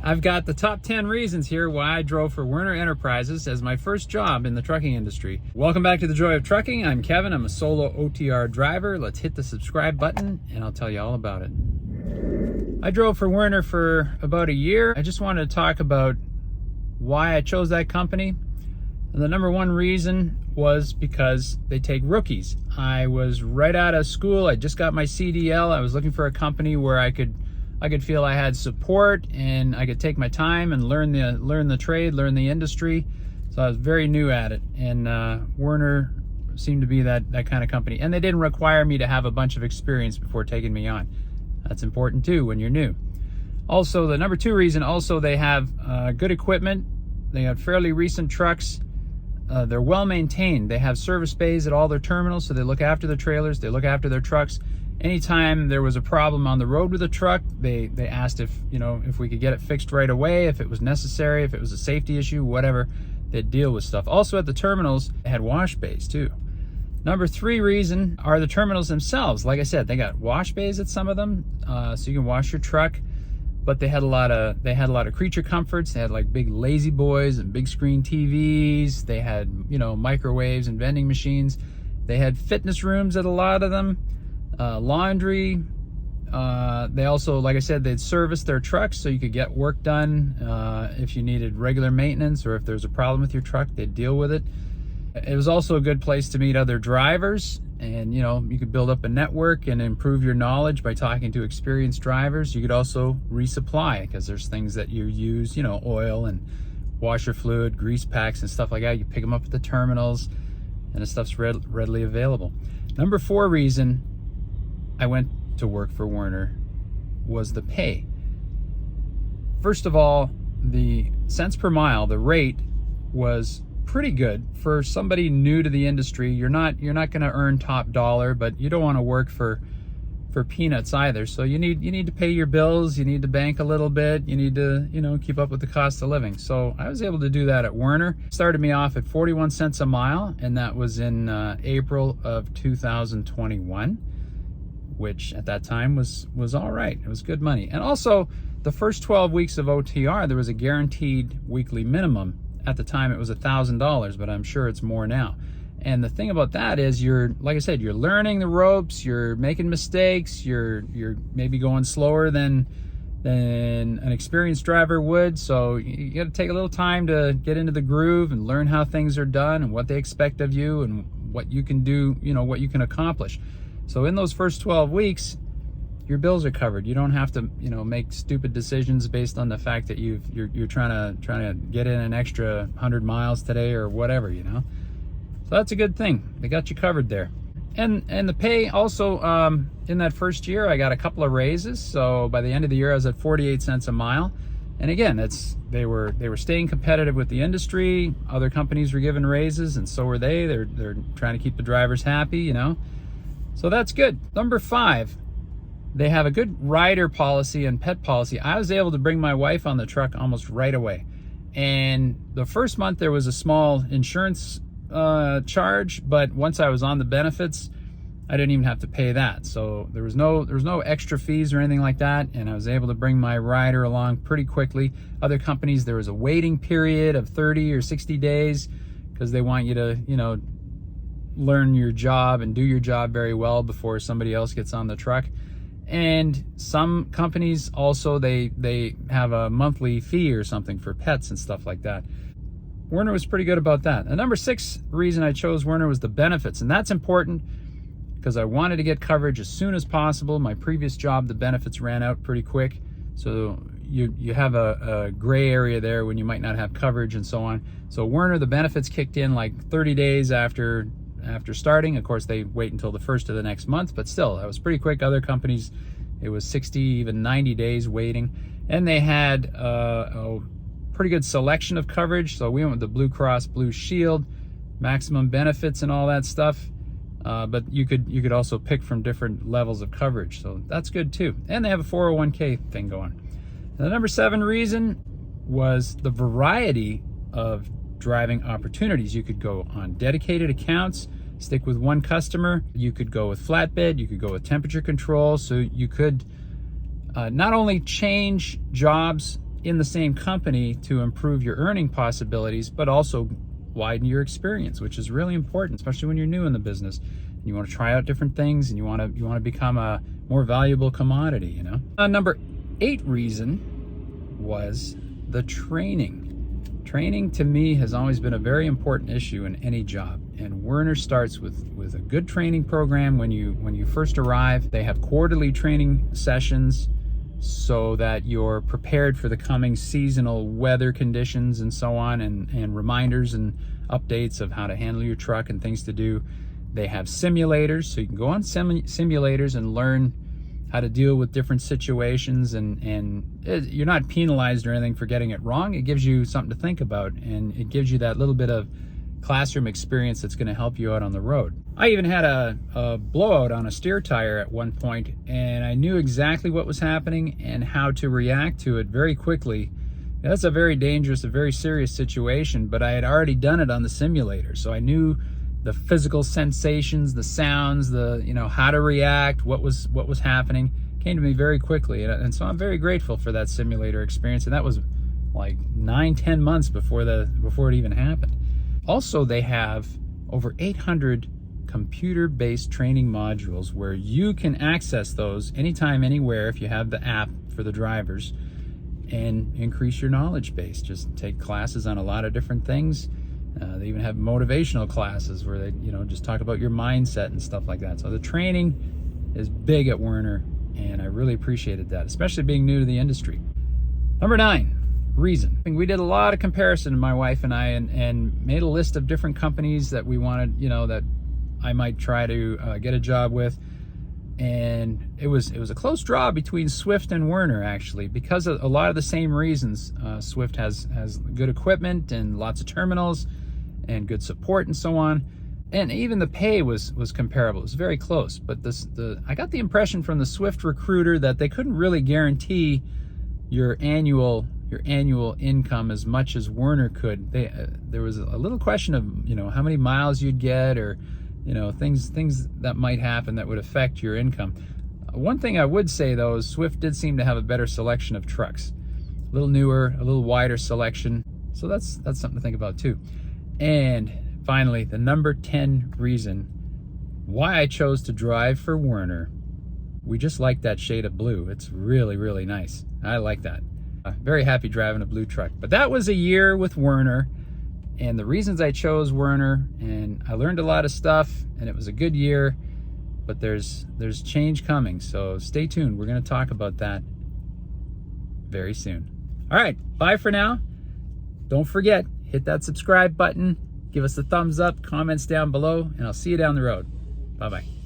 I've got the top 10 reasons here why I drove for Werner Enterprises as my first job in the trucking industry. Welcome back to The Joy of Trucking. I'm Kevin. I'm a solo OTR driver. Let's hit the subscribe button and I'll tell you all about it. I drove for Werner for about a year. I just wanted to talk about why I chose that company. And the number one reason was because they take rookies. I was right out of school. I just got my CDL. I was looking for a company where I could feel I had support and I could take my time and learn the trade, learn the industry. So I was very new at it, and Werner seemed to be that kind of company. And they didn't require me to have a bunch of experience before taking me on. That's important too when you're new. Also, the number two reason, also they have good equipment. They have fairly recent trucks. They're well maintained. They have service bays at all their terminals, so they look after their trailers, they look after their trucks. Anytime there was a problem on the road with a truck, they asked if we could get it fixed right away, if it was necessary, if it was a safety issue, whatever. They'd deal with stuff. Also at the terminals, they had wash bays too. Number three reason are the terminals themselves. Like I said, they got wash bays at some of them, so you can wash your truck. But they had a lot of creature comforts. They had like big lazy boys and big screen TVs. They had microwaves and vending machines. They had fitness rooms at a lot of them. Laundry. They also, like I said, they'd service their trucks so you could get work done if you needed regular maintenance, or if there's a problem with your truck, they'd deal with it. It was also a good place to meet other drivers, and you could build up a network and improve your knowledge by talking to experienced drivers. You could also resupply, because there's things that you use, oil and washer fluid, grease packs and stuff like that. You pick them up at the terminals and the stuff's readily available. Number four reason I went to work for Werner was the pay. First of all, the cents per mile, the rate was pretty good for somebody new to the industry. You're not going to earn top dollar, but you don't want to work for peanuts either. So you need to pay your bills, you need to bank a little bit, you need to keep up with the cost of living. So I was able to do that at Werner. Started me off at 41 cents a mile, and that was in April of 2021. Which at that time was all right. It was good money. And also, the first 12 weeks of OTR, there was a guaranteed weekly minimum. At the time, it was $1,000, but I'm sure it's more now. And the thing about that is, like I said, you're learning the ropes, you're making mistakes, you're maybe going slower than an experienced driver would. So you got to take a little time to get into the groove and learn how things are done and what they expect of you and what you can do, what you can accomplish. So in those first 12 weeks, your bills are covered. You don't have to, make stupid decisions based on the fact that you're trying to get in an extra 100 miles today or whatever, So that's a good thing. They got you covered there. And the pay also, in that first year, I got a couple of raises. So by the end of the year, I was at 48 cents a mile. And again, they were staying competitive with the industry. Other companies were giving raises, and so were they. They're trying to keep the drivers happy, So that's good. Number five, they have a good rider policy and pet policy. I was able to bring my wife on the truck almost right away. And the first month there was a small insurance charge, but once I was on the benefits, I didn't even have to pay that. So there was no extra fees or anything like that, and I was able to bring my rider along pretty quickly. Other companies, there was a waiting period of 30 or 60 days because they want you to, learn your job and do your job very well before somebody else gets on the truck. And some companies also, they have a monthly fee or something for pets and stuff like that. Werner was pretty good about that. The number six reason I chose Werner was the benefits, and that's important because I wanted to get coverage as soon as possible. My previous job, the benefits ran out pretty quick, so you have a gray area there when you might not have coverage and so on. So Werner, the benefits kicked in like 30 days after starting. Of course, they wait until the first of the next month, but still, that was pretty quick. Other companies, it was 60, even 90 days waiting. And they had a pretty good selection of coverage. So we went with the Blue Cross Blue Shield, maximum benefits and all that stuff. But you could also pick from different levels of coverage. So that's good too. And they have a 401k thing going. And the number seven reason was the variety of driving opportunities. You could go on dedicated accounts, stick with one customer. You could go with flatbed, you could go with temperature control. So you could not only change jobs in the same company to improve your earning possibilities, but also widen your experience, which is really important, especially when you're new in the business. You want to try out different things, and you want to become a more valuable commodity, you know. Number 8 reason was the training. Training to me has always been a very important issue in any job, and Werner starts with a good training program when you first arrive. They have quarterly training sessions so that you're prepared for the coming seasonal weather conditions and so on, and reminders and updates of how to handle your truck and things to do. They have simulators, so you can go on simulators and learn how to deal with different situations, and you're not penalized or anything for getting it wrong. It gives you something to think about, and it gives you that little bit of classroom experience that's going to help you out on the road. I even had a blowout on a steer tire at one point, and I knew exactly what was happening and how to react to it very quickly. That's a very dangerous, a very serious situation, but I had already done it on the simulator, so I knew the physical sensations, the sounds, how to react, what was happening. Came to me very quickly, and so I'm very grateful for that simulator experience. And that was like 9-10 months before it even happened. Also, they have over 800 computer-based training modules where you can access those anytime, anywhere if you have the app for the drivers, and increase your knowledge base. Just take classes on a lot of different things. They even have motivational classes where they, just talk about your mindset and stuff like that. So the training is big at Werner, and I really appreciated that, especially being new to the industry. Number 9, reason. We did a lot of comparison, my wife and I, and made a list of different companies that we wanted, that I might try to get a job with. And it was a close draw between Swift and Werner, actually, because of a lot of the same reasons. Swift has good equipment and lots of terminals and good support and so on, and even the pay was comparable. It was very close, but I got the impression from the Swift recruiter that they couldn't really guarantee your annual income as much as Werner could. There was a little question of how many miles you'd get, or things that might happen that would affect your income. One thing I would say, though, is Swift did seem to have a better selection of trucks, a little newer, a little wider selection. So that's something to think about too. And finally, the number 10 reason why I chose to drive for Werner. We just like that shade of blue. It's really, really nice. I like that. Very happy driving a blue truck. But that was a year with Werner, and the reasons I chose Werner, and I learned a lot of stuff, and it was a good year, but there's change coming, so stay tuned. We're going to talk about that very soon. All right, bye for now. Don't forget, hit that subscribe button, give us a thumbs up, comments down below, and I'll see you down the road. Bye-bye.